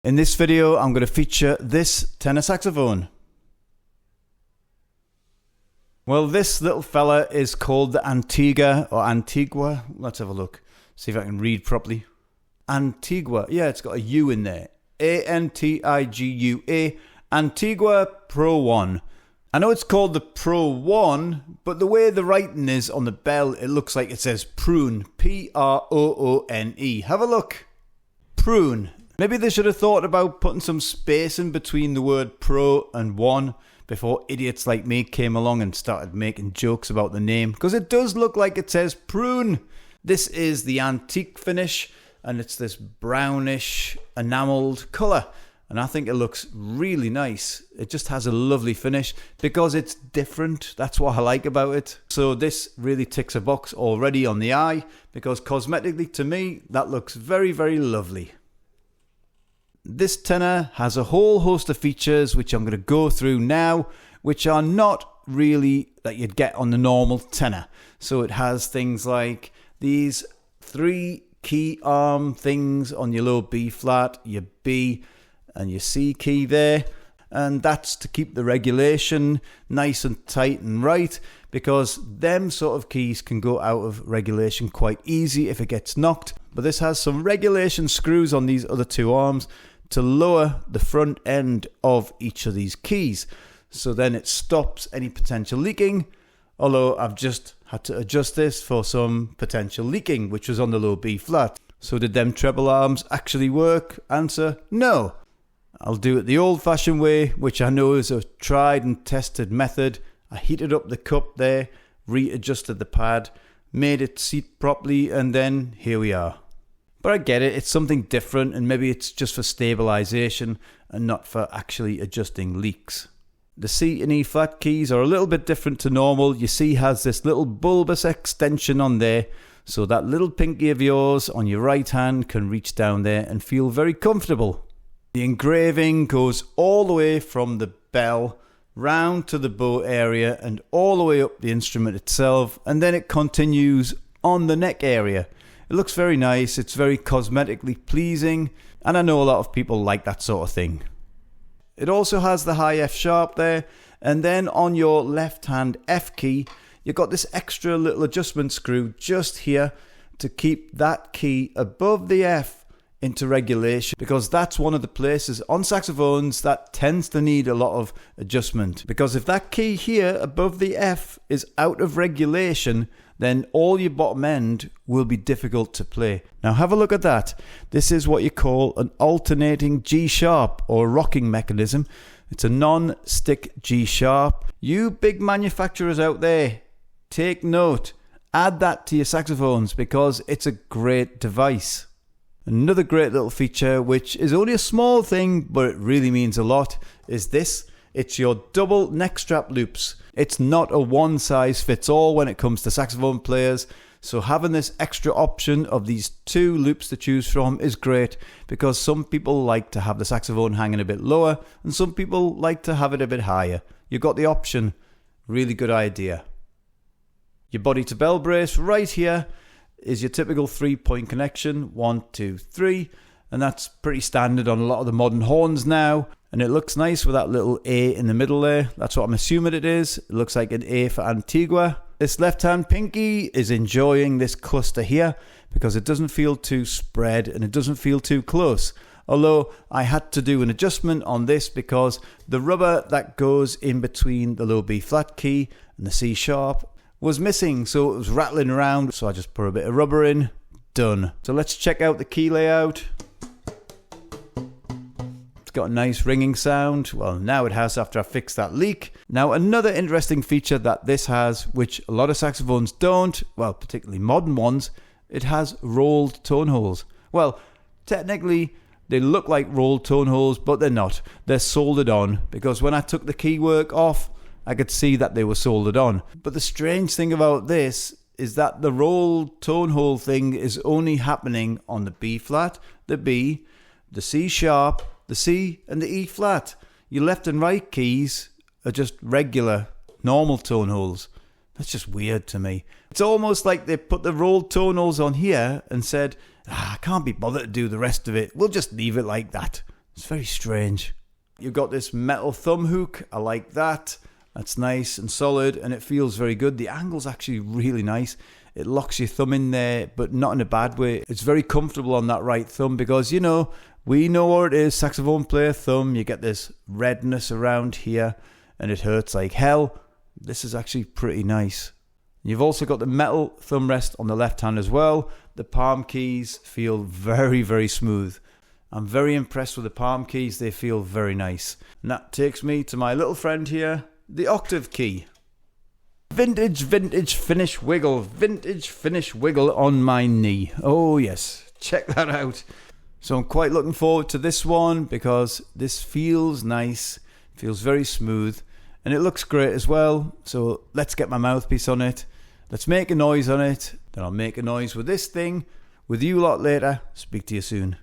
In this video, I'm going to feature this tenor saxophone. Well, this little fella is called the Antigua. Let's have a look. See if I can read properly. Antigua. Yeah, it's got a U in there. Antigua. Antigua Proone. I know it's called the Pro 1, but the way the writing is on the bell, it looks like it says Proone. P-R-O-O-N-E. Have a look. Proone. Maybe they should have thought about putting some space in between the word Pro and 1 before idiots like me came along and started making jokes about the name, because it does look like it says Proone. This is the antique finish, and it's this brownish enamelled colour. And I think it looks really nice. It just has a lovely finish because it's different. That's what I like about it. So this really ticks a box already on the eye, because cosmetically to me, that looks very, very lovely. This tenor has a whole host of features which I'm going to go through now, which are not really that you'd get on the normal tenor. So it has things like these 3 key arm things on your low B flat, your B and your C key there, and that's to keep the regulation nice and tight and right, because them sort of keys can go out of regulation quite easy if it gets knocked. But this has some regulation screws on these other 2 arms to lower the front end of each of these keys, so then it stops any potential leaking, although I've just had to adjust this for some potential leaking, which was on the low B flat. So did them treble arms actually work? Answer, no. I'll do it the old-fashioned way, which I know is a tried and tested method. I heated up the cup there, readjusted the pad, made it seat properly, and then here we are. But I get it, it's something different, and maybe it's just for stabilization and not for actually adjusting leaks. The C and E flat keys are a little bit different to normal. You see has this little bulbous extension on there, so that little pinky of yours on your right hand can reach down there and feel very comfortable. The engraving goes all the way from the bell round to the bow area and all the way up the instrument itself, and then it continues on the neck area. It looks very nice, it's very cosmetically pleasing, and I know a lot of people like that sort of thing. It also has the high F sharp there, and then on your left hand F key, you've got this extra little adjustment screw just here to keep that key above the F into regulation, because that's one of the places on saxophones that tends to need a lot of adjustment. Because if that key here above the F is out of regulation, then all your bottom end will be difficult to play. Now have a look at that. This is what you call an alternating G sharp or rocking mechanism. It's a non-stick G sharp. You big manufacturers out there, take note. Add that to your saxophones because it's a great device. Another great little feature, which is only a small thing, but it really means a lot, is this. It's your double neck strap loops. It's not a one-size-fits-all when it comes to saxophone players, so having this extra option of these 2 loops to choose from is great, because some people like to have the saxophone hanging a bit lower, and some people like to have it a bit higher. You've got the option. Really good idea. Your body to bell brace right here is your typical 3-point connection, 1, 2, 3, and that's pretty standard on a lot of the modern horns now, and it looks nice with that little A in the middle there. That's what I'm assuming it is. It looks like an A for Antigua. This left hand pinky is enjoying this cluster here because it doesn't feel too spread and it doesn't feel too close, although I had to do an adjustment on this because the rubber that goes in between the low B flat key and the C sharp was missing, so it was rattling around, so I just put a bit of rubber in. Done. So let's check out the key layout. It's got a nice ringing sound. Well, now it has after I fixed that leak. Now another interesting feature that this has, which a lot of saxophones don't, well, particularly modern ones, it has rolled tone holes. Well, technically they look like rolled tone holes, but they're not. They're soldered on, because when I took the key work off, I could see that they were soldered on. But the strange thing about this is that the rolled tone hole thing is only happening on the B flat, the B, the C sharp, the C and the E flat. Your left and right keys are just regular, normal tone holes. That's just weird to me. It's almost like they put the rolled tone holes on here and said, I can't be bothered to do the rest of it. We'll just leave it like that. It's very strange. You've got this metal thumb hook. I like that. That's nice and solid, and it feels very good. The angle's actually really nice. It locks your thumb in there, but not in a bad way. It's very comfortable on that right thumb because, you know, we know what it is. Saxophone player thumb. You get this redness around here, and it hurts like hell. This is actually pretty nice. You've also got the metal thumb rest on the left hand as well. The palm keys feel very, very smooth. I'm very impressed with the palm keys. They feel very nice. And that takes me to my little friend here, the octave key. Vintage finish wiggle. Vintage finish wiggle on my knee. Oh yes, check that out. So I'm quite looking forward to this one because this feels nice. Feels very smooth. And it looks great as well. So let's get my mouthpiece on it. Let's make a noise on it. Then I'll make a noise with this thing. With you lot later. Speak to you soon.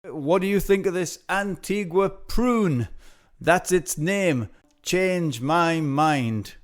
What do you think of this Antigua Proone? That's its name. Change my mind.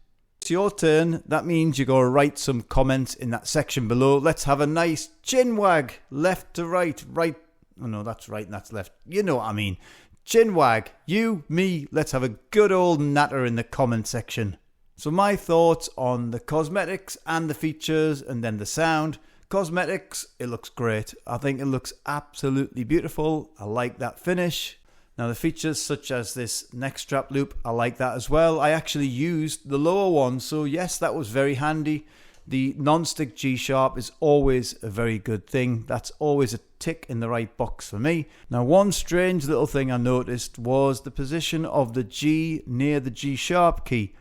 It's your turn. That means you got to write some comments in that section below. Let's have a nice chin wag. Left to right. Right. Oh no, that's right and that's left. You know what I mean. Chinwag, you, me, let's have a good old natter in the comment section. So my thoughts on the cosmetics and the features and then the sound. Cosmetics, it looks great. I think it looks absolutely beautiful. I like that finish. Now the features such as this neck strap loop, I like that as well. I actually used the lower one, so yes, that was very handy. The non-stick G sharp is always a very good thing. That's always a tick in the right box for me. Now one strange little thing I noticed was the position of the G near the G sharp key.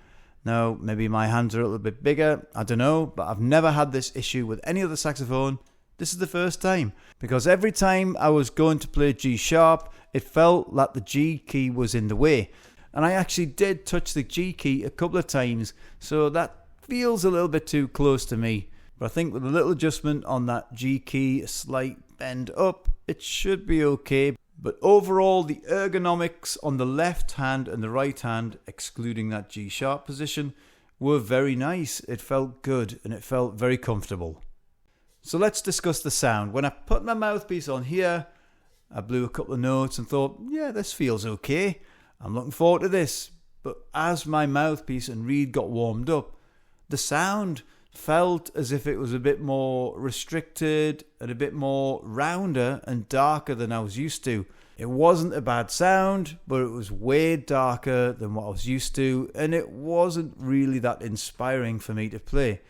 Now maybe my hands are a little bit bigger, I don't know, but I've never had this issue with any other saxophone. This is the first time, because every time I was going to play G sharp, it felt like the G key was in the way. And I actually did touch the G key a couple of times, so that feels a little bit too close to me. But I think with a little adjustment on that G key, a slight bend up, it should be okay. But overall, the ergonomics on the left hand and the right hand, excluding that G sharp position, were very nice. It felt good and it felt very comfortable. So let's discuss the sound. When I put my mouthpiece on here, I blew a couple of notes and thought, yeah, this feels okay. I'm looking forward to this. But as my mouthpiece and reed got warmed up, the sound felt as if it was a bit more restricted and a bit more rounder and darker than I was used to. It wasn't a bad sound, but it was way darker than what I was used to, and it wasn't really that inspiring for me to play.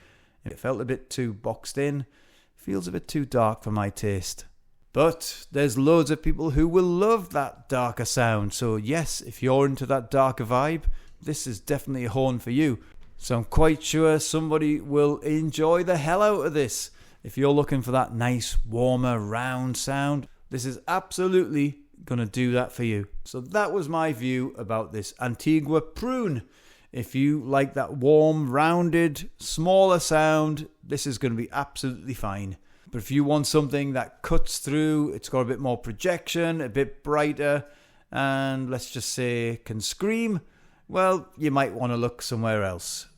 It felt a bit too boxed in, feels a bit too dark for my taste. But there's loads of people who will love that darker sound, so yes, if you're into that darker vibe, this is definitely a horn for you. So I'm quite sure somebody will enjoy the hell out of this. If you're looking for that nice, warmer, round sound, this is absolutely going to do that for you. So that was my view about this Antigua Proone. If you like that warm, rounded, smaller sound, this is going to be absolutely fine. But if you want something that cuts through, it's got a bit more projection, a bit brighter, and let's just say can scream, well, you might want to look somewhere else.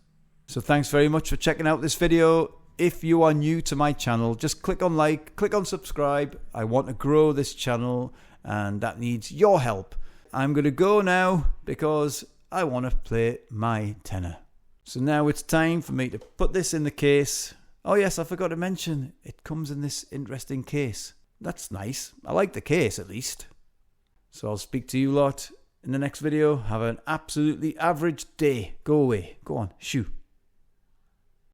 So thanks very much for checking out this video. If you are new to my channel, just click on like, click on subscribe. I want to grow this channel and that needs your help. I'm going to go now because I want to play my tenor. So now it's time for me to put this in the case. Oh yes, I forgot to mention, it comes in this interesting case. That's nice. I like the case at least. So I'll speak to you lot in the next video. Have an absolutely average day. Go away. Go on. Shoo.